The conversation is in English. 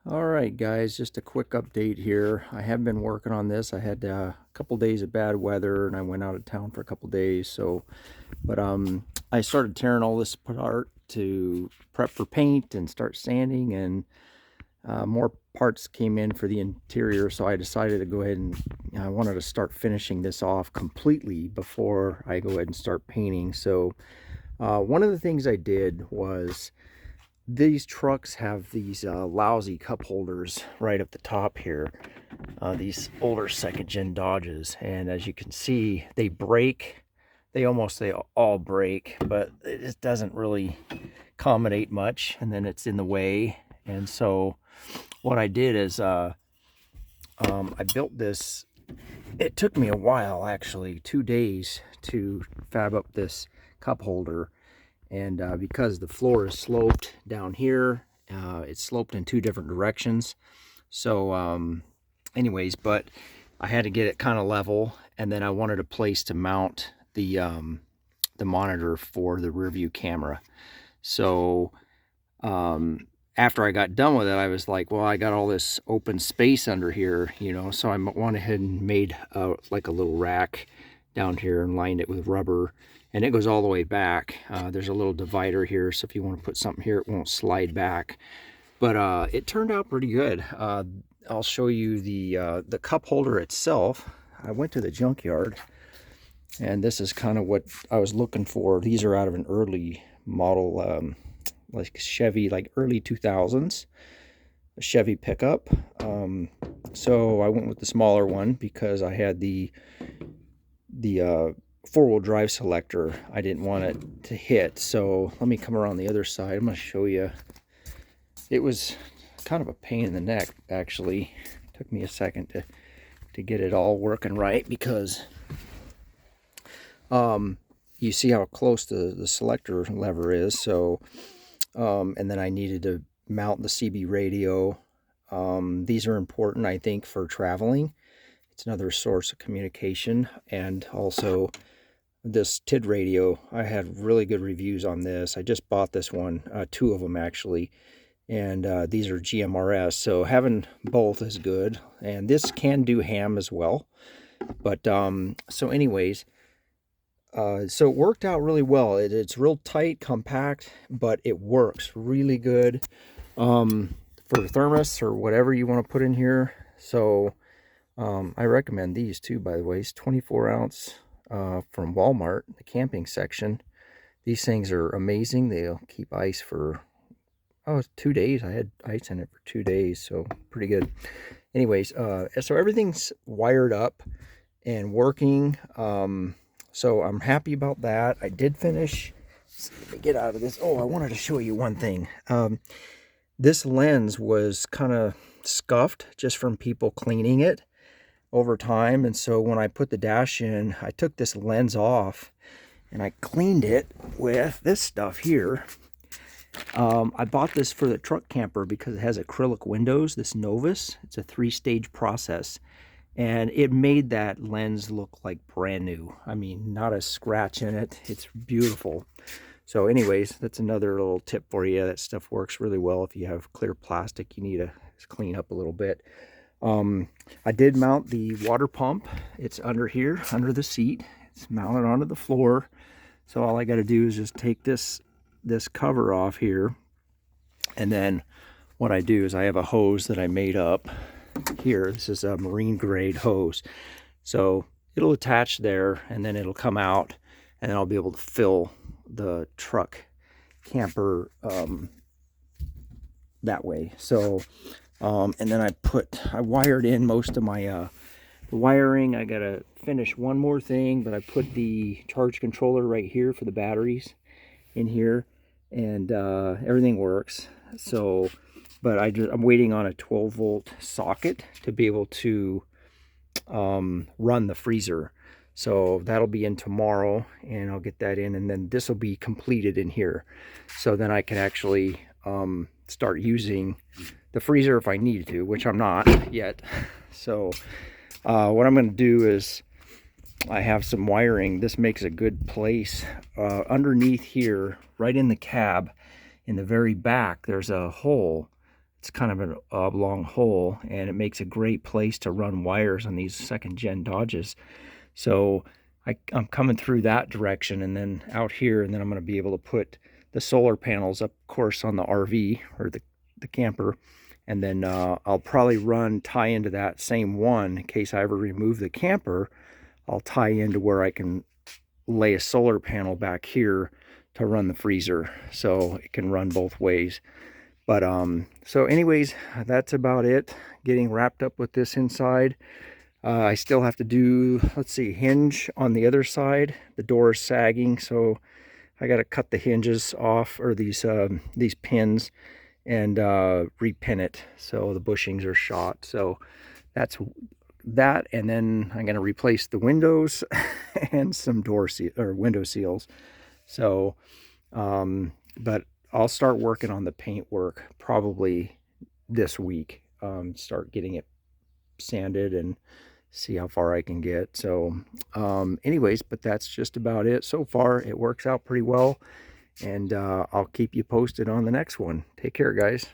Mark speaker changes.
Speaker 1: All right, guys, just a quick update here. I have been working on this. I had a couple days of bad weather and I went out of town for a couple days. But I started tearing all this apart to prep for paint and start sanding, and more parts came in for the interior. So I decided to go ahead and I wanted to start finishing this off completely before I go ahead and start painting. So one of the things I did was these trucks have these lousy cup holders right up the top here, these older second gen Dodges, and as you can see they break. They all break, but it just doesn't really accommodate much, and then it's in the way. And so what I did is I built this. It took me a while, actually 2 days, to fab up this cup holder. And because the floor is sloped down here, it's sloped in two different directions. So anyways, but I had to get it kind of level, and then I wanted a place to mount the monitor for the rear view camera. So after I got done with it, I was like, well, I got all this open space under here, so I went ahead and made like a little rack down here and lined it with rubber, and it goes all the way back. There's a little divider here, so if you want to put something here, it won't slide back. But it turned out pretty good. I'll show you the cup holder itself. I went to the junkyard, and this is kind of what I was looking for. These are out of an early model, like Chevy, like early 2000s, a Chevy pickup. So I went with the smaller one because I had the four-wheel drive selector. I didn't want it to hit. So let me come around the other side. I'm going to show you. It was kind of a pain in the neck, actually. It took me a second to get it all working right, because you see how close the selector lever is. So and then I needed to mount the CB radio. These are important, I think, for traveling. It's another source of communication. And also this TID radio, I had really good reviews on this. I just bought this one, two of them actually, and these are GMRS, so having both is good. And this can do ham as well. But so anyways, so it worked out really well. It's real tight, compact, but it works really good for thermos or whatever you want to put in here. So I recommend these too, by the way. It's 24 ounce from Walmart, the camping section. These things are amazing. They'll keep ice for 2 days. I had ice in it for 2 days, so pretty good. Anyways, so everything's wired up and working. So I'm happy about that. I did finish. Let me get out of this. Oh, I wanted to show you one thing. This lens was kind of scuffed just from people cleaning it over time. And so when I put the dash in, I took this lens off and I cleaned it with this stuff here. I bought this for the truck camper because it has acrylic windows, this Novus. It's a 3-stage process. And it made that lens look like brand new. I mean, not a scratch in it. It's beautiful. So anyways, that's another little tip for you. That stuff works really well. If you have clear plastic, you need to clean up a little bit. I did mount the water pump. It's under here, under the seat. It's mounted onto the floor. So all I got to do is just take this cover off here. And then what I do is I have a hose that I made up here. This is a marine grade hose, so it'll attach there and then it'll come out, and then I'll be able to fill the truck camper that way. So and then I wired in most of my wiring. I gotta finish one more thing, but I put the charge controller right here for the batteries in here, and everything works. So but I'm waiting on a 12-volt socket to be able to run the freezer. So that'll be in tomorrow, and I'll get that in, and then this will be completed in here. So then I can actually start using the freezer if I need to, which I'm not yet. So what I'm going to do is I have some wiring. This makes a good place underneath here, right in the cab. In the very back, there's a hole. it's kind of an oblong hole, and it makes a great place to run wires on these second gen Dodges. So I'm coming through that direction and then out here, and then I'm going to be able to put the solar panels up, of course, on the RV or the camper. And then I'll probably tie into that same one in case I ever remove the camper. I'll tie into where I can lay a solar panel back here to run the freezer, so it can run both ways. But so anyways, that's about it. Getting wrapped up with this inside. I still have to do, let's see, hinge on the other side. The door is sagging, so I got to cut the hinges off, or these pins, and repin it so the bushings are shot. So that's that, and then I'm going to replace the windows and some window seals. So but I'll start working on the paint work probably this week. Start getting it sanded and see how far I can get. So anyways, but that's just about it. So far it works out pretty well, and I'll keep you posted on the next one. Take care, guys.